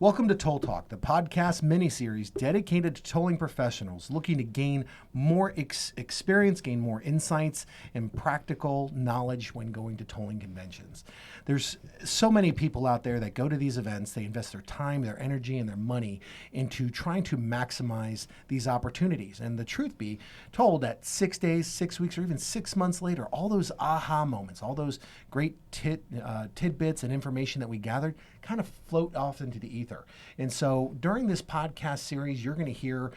Welcome to Toll Talk, the podcast mini-series dedicated to tolling professionals looking to gain more experience, gain more insights, and practical knowledge when going to tolling conventions. There's so many people out there that go to these events, they invest their time, their energy, and their money into trying to maximize these opportunities. And the truth be told, that 6 days, 6 weeks, or even 6 months later, all those aha moments, all those great tidbits and information that we gathered kind of float off into the ether. And so during this podcast series, you're going to hear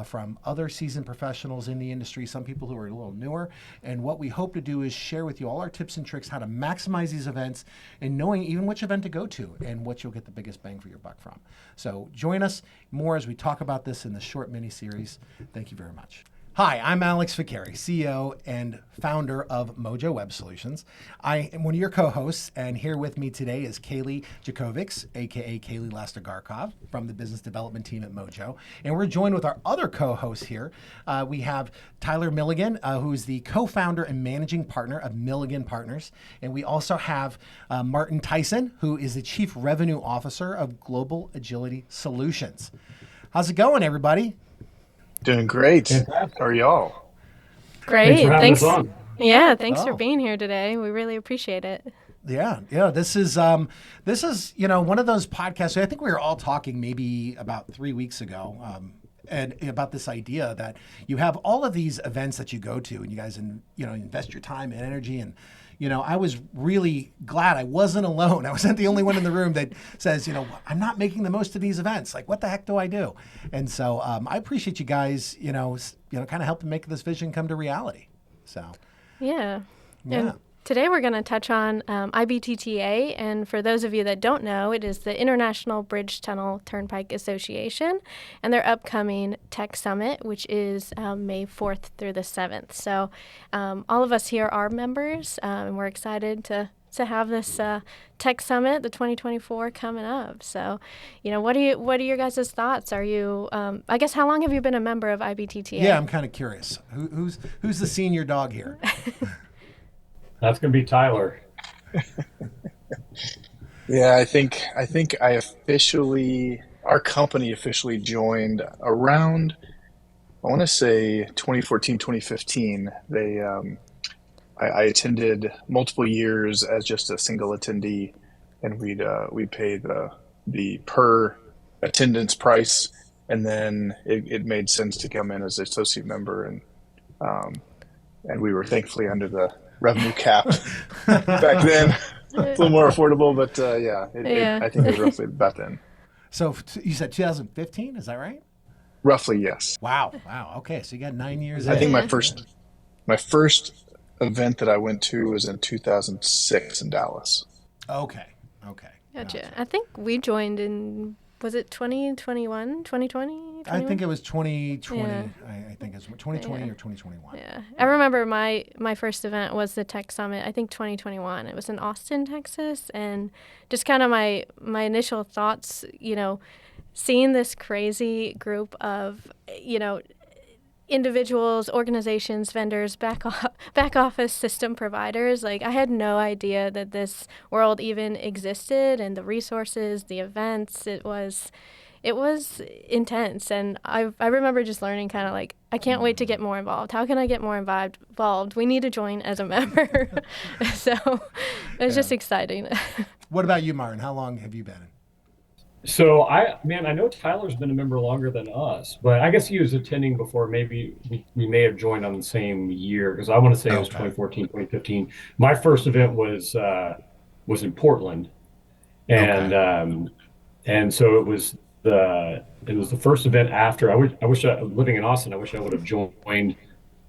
from other seasoned professionals in the industry, some people who are a little newer. And what we hope to do is share with you all our tips and tricks how to maximize these events and knowing even which event to go to and what you'll get the biggest bang for your buck from. So join us more as we talk about this in this short mini series. Thank you very much. Hi, I'm Alex Fakeri, CEO and founder of MOJO Web Solutions. I am one of your co-hosts, and here with me today is Kalie, Jakovics, aka Kalie Lastagarkov, from the business development team at MOJO. And we're joined with our other co-hosts here. We have Tyler Milligan, who is the co-founder and managing partner of Milligan Partners. And we also have Martin Tyson, who is the chief revenue officer of Global Agility Solutions. How's it going, everybody? Doing great. Fantastic. How are y'all? Great. Thanks for having us on. Yeah, thanks for being here today. We really appreciate it. Yeah. This is one of those podcasts. I think we were all talking maybe about 3 weeks ago, and about this idea that you have all of these events that you go to, and you guys, invest your time and energy. And I was really glad I wasn't alone. I wasn't the only one in the room that says, I'm not making the most of these events. Like, what the heck do I do? And so I appreciate you guys, kind of helping make this vision come to reality. So, yeah. And today we're going to touch on IBTTA, and for those of you that don't know, it is the International Bridge Tunnel Turnpike Association, and their upcoming Tech Summit, which is May 4th through the 7th. So all of us here are members, and we're excited to have this Tech Summit, the 2024, coming up. So, what are your guys' thoughts? Are you, I guess, how long have you been a member of IBTTA? Yeah, I'm kind of curious. Who's the senior dog here? That's going to be Tyler. Yeah, I think our company officially joined around, I want to say 2014, 2015. I attended multiple years as just a single attendee, and we'd pay the per attendance price, and then it made sense to come in as an associate member, and we were thankfully under the revenue cap back then. It's a little more affordable, but I think it was roughly about then. So you said 2015, is that right? Roughly, yes. Wow. Okay, so you got 9 years. I think my first event that I went to was in 2006 in Dallas. Okay. Gotcha. I think we joined in, was it 2021, 2020? I think it was 2020. Yeah. I think it's 2020 or 2021. Yeah. I remember my first event was the Tech Summit, I think 2021. It was in Austin, Texas. And just kind of my initial thoughts, seeing this crazy group of, individuals, organizations, vendors, back office system providers. Like, I had no idea that this world even existed, and the resources, the events, it was intense. And I remember just learning kind of like, I can't wait to get more involved. How can I get more involved? We need to join as a member. So it was just exciting. What about you, Martin? How long have you been? So I know Tyler's been a member longer than us, but I guess he was attending before. Maybe we may have joined on the same year, because I want to say it was 2014, 2015. My first event was in Portland, and so it was the first event after. I wish living in Austin, I wish I would have joined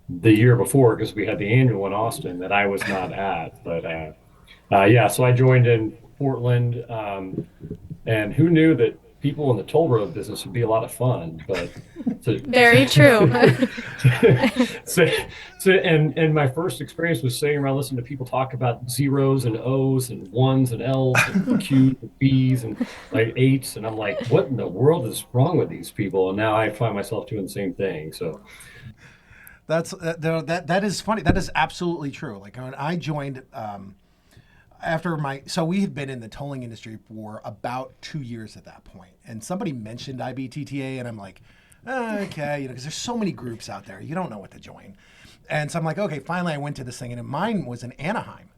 the year before, because we had the annual in Austin that I was not at. But so I joined in Portland. And who knew that people in the toll road business would be a lot of fun? But very true. And my first experience was sitting around listening to people talk about zeros and O's and ones and L's and Q's and B's and like eights, and I'm like, what in the world is wrong with these people? And now I find myself doing the same thing. So that is funny. That is absolutely true. Like, when I joined, so we had been in the tolling industry for about 2 years at that point, and somebody mentioned IBTTA, and I'm like, okay, because there's so many groups out there, you don't know what to join. And so I'm like, okay, finally I went to this thing, and mine was in Anaheim.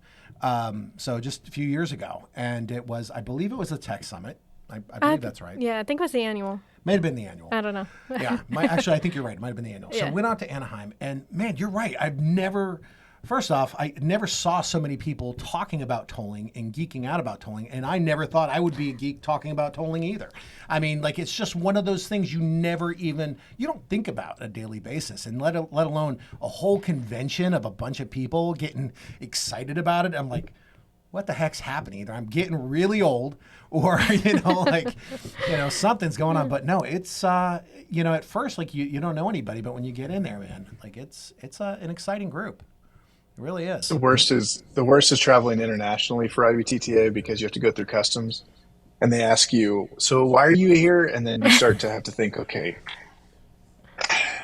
So just a few years ago, and I believe it was a Tech Summit. I believe that's right. Yeah, I think it was the annual. May have been the annual. I don't know. Yeah, actually, I think you're right. It might have been the annual. So I went out to Anaheim, and man, you're right. First off, I never saw so many people talking about tolling and geeking out about tolling, and I never thought I would be a geek talking about tolling either. I mean, like, it's just one of those things you don't think about on a daily basis, and let alone a whole convention of a bunch of people getting excited about it. I'm like, what the heck's happening? Either I'm getting really old, or something's going on. But no, it's at first, like, you don't know anybody, but when you get in there, man, like, it's an exciting group. It really is. The worst is traveling internationally for IBTTA, because you have to go through customs, and they ask you, so why are you here? And then you start to have to think, okay,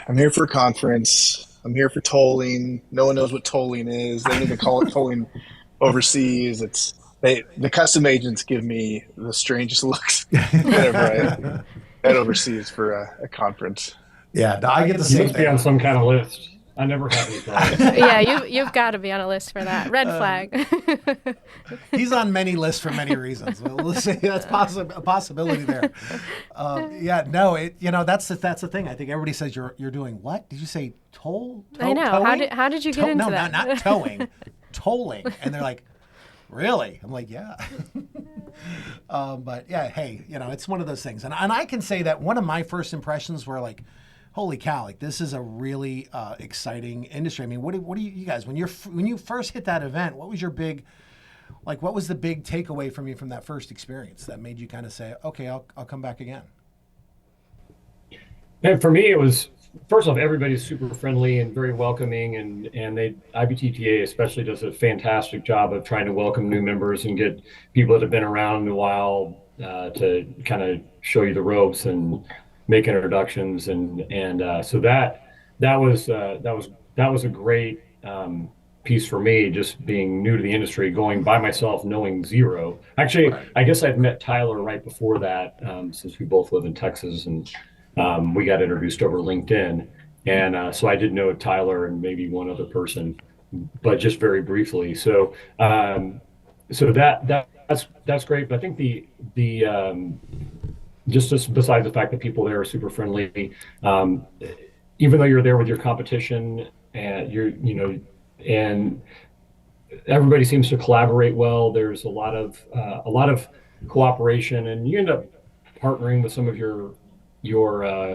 I'm here for a conference. I'm here for tolling. No one knows what tolling is. They even call it tolling overseas. The custom agents give me the strangest looks whenever I head overseas for a conference. Yeah, I get the same. You must be on some kind of list. I never have any problems. Yeah, you've got to be on a list for that. Red flag. He's on many lists for many reasons. Well, let's say that's a possibility there. That's the thing. I think everybody says you're doing what? Did you say toll? I know. Towing? How did you get into that? No, not towing. Tolling. And they're like, really? I'm like, yeah. But yeah, hey, it's one of those things. And I can say that one of my first impressions were like, holy cow, like, this is a really exciting industry. I mean, what do you guys, when you first hit that event, what was the big takeaway from you from that first experience that made you kind of say, okay, I'll come back again? And for me, it was, first off, everybody's super friendly and very welcoming, and IBTTA especially does a fantastic job of trying to welcome new members and get people that have been around a while to kind of show you the ropes and make introductions, and so that was a great piece for me, just being new to the industry, going by myself, knowing zero. Actually, right. I guess I'd met Tyler right before that, since we both live in Texas, and we got introduced over LinkedIn, and so I did know Tyler and maybe one other person, but just very briefly. So that's great. But I think the just besides the fact that people there are super friendly, even though you're there with your competition, and and everybody seems to collaborate well. There's a lot of cooperation, and you end up partnering with some of your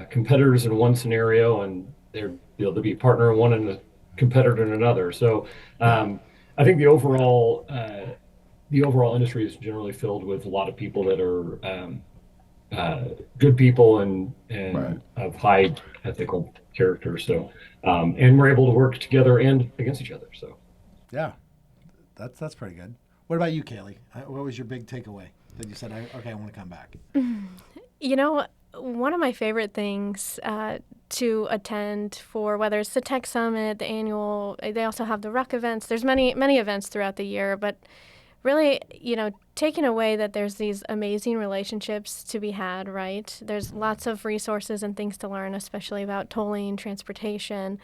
competitors in one scenario, and they'll be a partner in one and a competitor in another. So I think the overall industry is generally filled with a lot of people that are good people and right. of high ethical character. So and we're able to work together and against each other. So yeah, that's pretty good. What about you, Kalie? What was your big takeaway that you said, okay, I want to come back? One of my favorite things to attend, for whether it's the Tech Summit, the annual, they also have the Ruck events. There's many events throughout the year, but really, taking away that there's these amazing relationships to be had, right? There's lots of resources and things to learn, especially about tolling, transportation.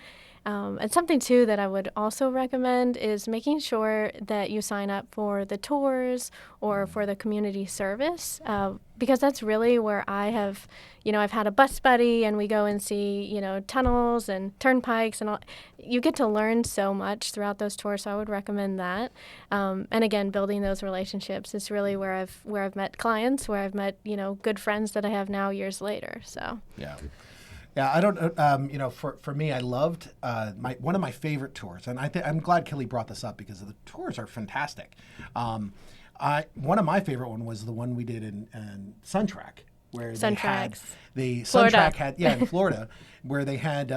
And something, too, that I would also recommend is making sure that you sign up for the tours or for the community service, because that's really where I have, I've had a bus buddy, and we go and see, tunnels and turnpikes and all. You get to learn so much throughout those tours, so I would recommend that. And again, building those relationships is really where I've met clients, where I've met, good friends that I have now years later. So yeah. Yeah, I don't. For me, I loved one of my favorite tours, and I'm glad Kalie brought this up because the tours are fantastic. One of my favorite one was the one we did in SunTrack, where SunTrack had in Florida, where they had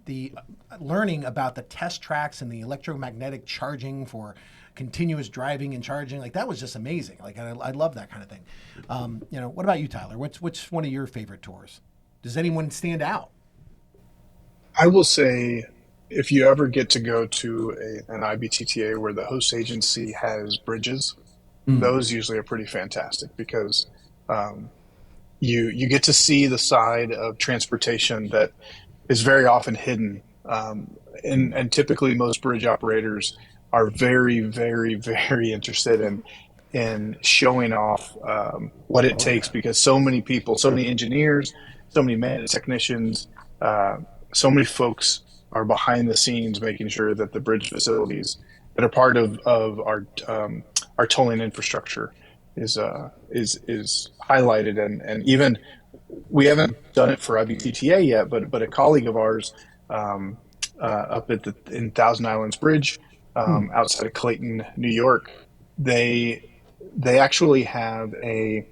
the learning about the test tracks and the electromagnetic charging for continuous driving and charging. Like, that was just amazing. Like, I love that kind of thing. What about you, Tyler? What's one of your favorite tours? Does anyone stand out? I will say, if you ever get to go to an IBTTA where the host agency has bridges, those usually are pretty fantastic because you get to see the side of transportation that is very often hidden. And typically most bridge operators are very, very, very interested in showing off what it takes because so many people, so many engineers, so many maintenance technicians, so many folks are behind the scenes making sure that the bridge facilities that are part of our tolling infrastructure is highlighted and even we haven't done it for IBTTA yet, but a colleague of ours up in Thousand Islands Bridge outside of Clayton, New York, they actually have a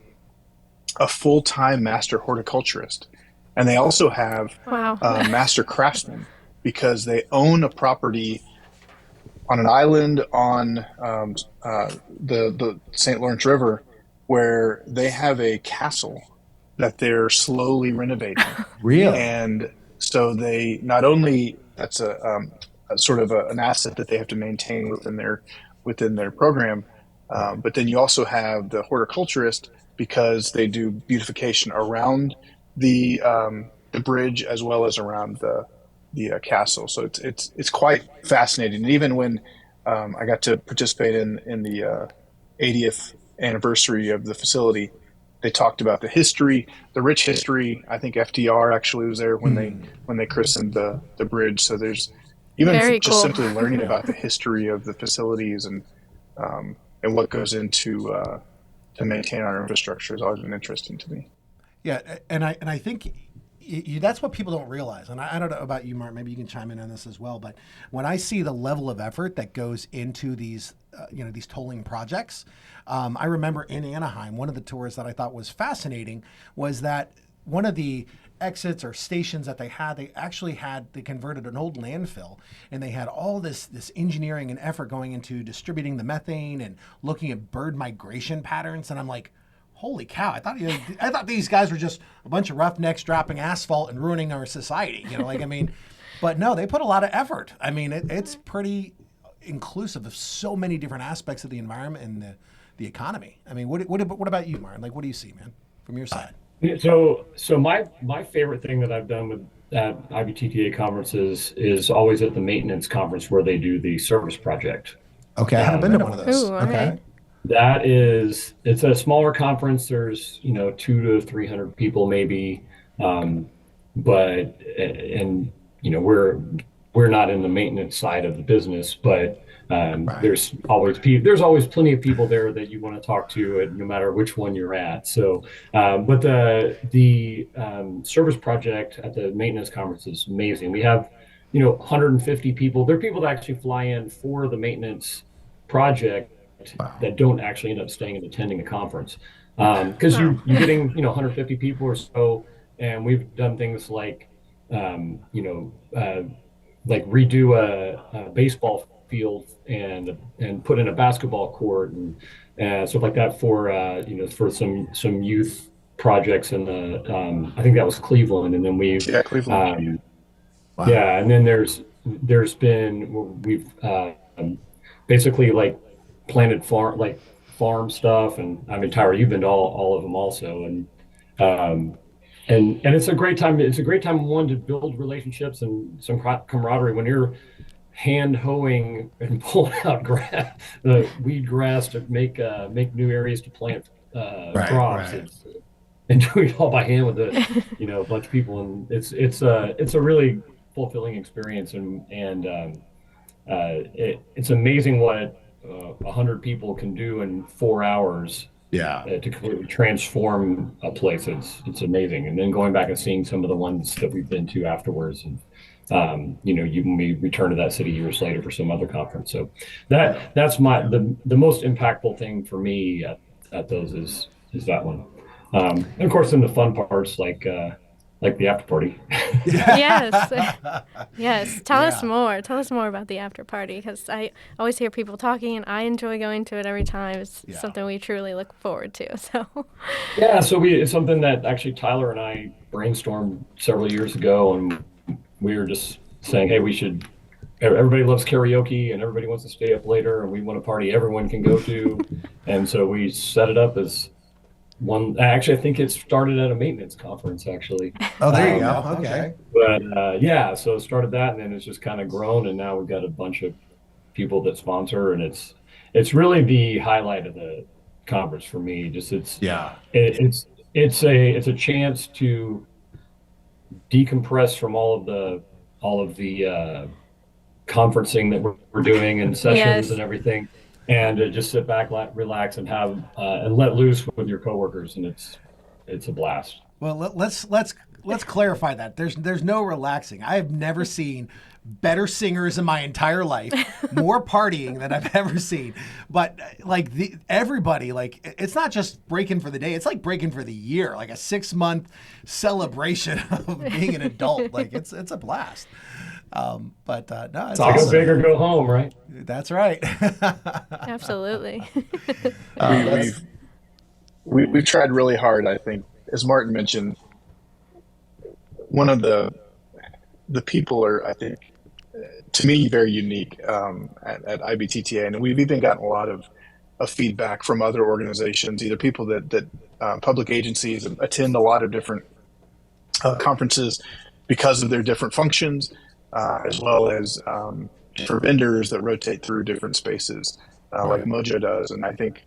full-time master horticulturist, and they also have a master craftsman because they own a property on an island on the St. Lawrence River where they have a castle that they're slowly renovating. Really? And so they not only that's a sort of an asset that they have to maintain within their program, but then you also have the horticulturist because they do beautification around the bridge as well as around the castle. So it's quite fascinating. And even when I got to participate in the 80th anniversary of the facility, they talked about the history, the rich history. I think FDR actually was there when they christened the bridge. So there's even Very just cool. simply learning about the history of the facilities and what goes into to maintain our infrastructure has always been interesting to me. Yeah, and I think that's what people don't realize. And I don't know about you, Mark. Maybe you can chime in on this as well. But when I see the level of effort that goes into these these tolling projects, I remember in Anaheim, one of the tours that I thought was fascinating was that one of the exits or stations that they converted an old landfill, and they had all this engineering and effort going into distributing the methane and looking at bird migration patterns. And I'm like, holy cow! I thought these guys were just a bunch of roughnecks dropping asphalt and ruining our society. But no, they put a lot of effort. I mean, it's pretty inclusive of so many different aspects of the environment and the economy. I mean, what about you, Martin? Like, what do you see, man, from your side? So my favorite thing that I've done with at IBTTA conferences is always at the maintenance conference where they do the service project. Okay, I haven't been to one of those. Ooh, okay. Right. It's a smaller conference. There's 200 to 300 people maybe, but we're not in the maintenance side of the business, but right. There's always plenty of people there that you want to talk to, no matter which one you're at. So, but the service project at the maintenance conference is amazing. We have 150 people. There are people that actually fly in for the maintenance project. Wow. That don't actually end up staying and attending the conference because you're getting 150 people or so, and we've done things like like redo a baseball field and put in a basketball court and stuff like that for for some youth projects in the I think that was Cleveland, and then Cleveland. Wow. Yeah, and then we've basically like planted farm stuff, and I mean, Tyler, you've been to all of them also, and it's a great time. It's a great time, one, to build relationships and some camaraderie when you're hand hoeing and pulling out the weed grass to make new areas to plant crops. Right. And doing it all by hand with a bunch of people, and it's a really fulfilling experience, and it's amazing what 100 people can do in 4 hours. Yeah, to completely transform a place. It's amazing. And then going back and seeing some of the ones that we've been to afterwards, and we return to that city years later for some other conference. So that's the most impactful thing for me at those is that one. And of course, then the fun parts like the after party. Yes. Tell us more. Tell us more about the after party, because I always hear people talking, and I enjoy going to it every time. It's something we truly look forward to. So. Yeah. So it's something that actually Tyler and I brainstormed several years ago, and we were just saying, hey, we should everybody loves karaoke and everybody wants to stay up later, and we want a party everyone can go to. And so we set it up as one. Actually, I think it started at a maintenance conference, actually. Oh, there you go. Okay. But yeah, so it started that, and then it's just kind of grown, and now we've got a bunch of people that sponsor, and it's really the highlight of the conference for me. Just it's a chance to decompress from all of the conferencing that we're doing and sessions and everything, and just sit back, relax, and have and let loose with your coworkers, and it's a blast. Well, let's clarify that. There's no relaxing. I have never seen better singers in my entire life, more partying than I've ever seen. But like everybody, like it's not just breaking for the day; it's like breaking for the year, like a 6-month celebration of being an adult. Like it's a blast. No, it's like awesome. Go big or go home, right? That's right. Absolutely. We've tried really hard. I think, as Martin mentioned, one of the people are, I think, to me, very unique at IBTTA, and we've even gotten a lot of feedback from other organizations, either people that public agencies attend a lot of different conferences because of their different functions, as well as for vendors that rotate through different spaces, like MOJO does. And I think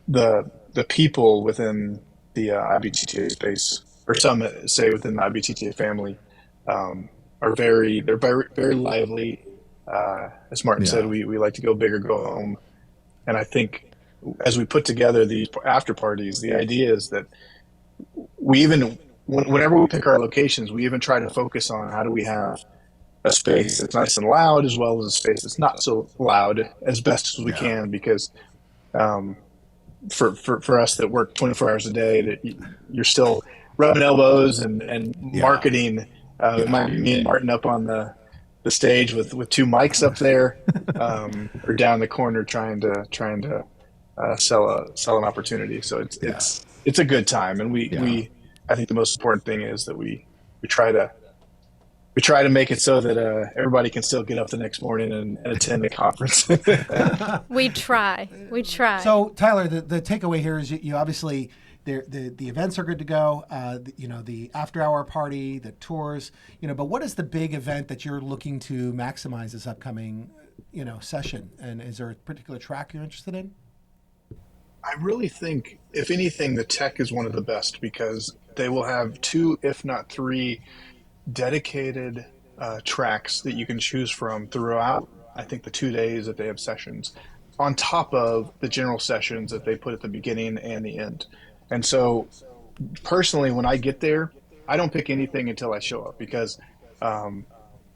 the people within the IBTTA space, or some say within the IBTTA family, are very lively. As Martin said, we like to go big or go home. And I think as we put together these after parties, the idea is that we even, whenever we pick our locations, we even try to focus on how do we have a space that's nice and loud, as well as a space that's not so loud, as best as we can, because for us that work 24 hours a day, that you're still rubbing elbows and marketing. It might be me and Martin up on the stage with 2 mics up there, or down the corner trying to sell an opportunity. So it's a good time, and I think the most important thing is that we try to make it so that everybody can still get up the next morning and attend the conference. We try. So Tyler, the takeaway here is you obviously. The events are good to go, the after-hour party, the tours, but what is the big event that you're looking to maximize this upcoming, session? And is there a particular track you're interested in? I really think, if anything, the tech is one of the best, because they will have 2, if not 3, dedicated tracks that you can choose from throughout, I think, the 2 days that they have sessions, on top of the general sessions that they put at the beginning and the end. And so personally, when I get there, I don't pick anything until I show up, because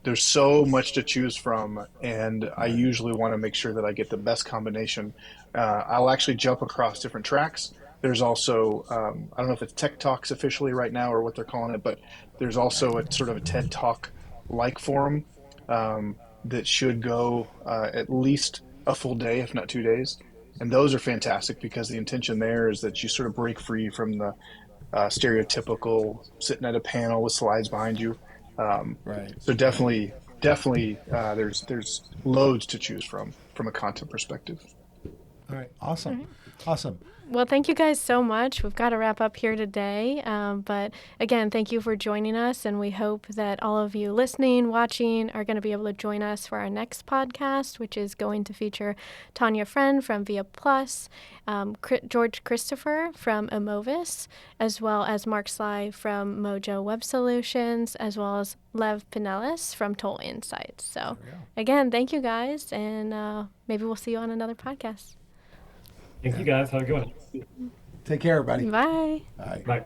there's so much to choose from, and I usually want to make sure that I get the best combination. I'll actually jump across different tracks. There's also, I don't know if it's Tech Talks officially right now or what they're calling it, but there's also a sort of a TED Talk-like forum that should go at least a full day, if not 2 days. And those are fantastic, because the intention there is that you sort of break free from the stereotypical sitting at a panel with slides behind you. Right. So definitely, there's loads to choose from a content perspective. All right. Awesome. Awesome. Well, thank you guys so much. We've got to wrap up here today. But again, thank you for joining us. And we hope that all of you listening, watching, are going to be able to join us for our next podcast, which is going to feature Tanya Friend from Via Plus, George Christopher from Amovis, as well as Mark Sly from MOJO Web Solutions, as well as Lev Pinellas from Toll Insights. So again, thank you guys. And maybe we'll see you on another podcast. Thank you guys. Have a good one. Take care, everybody. Bye. Bye. Bye.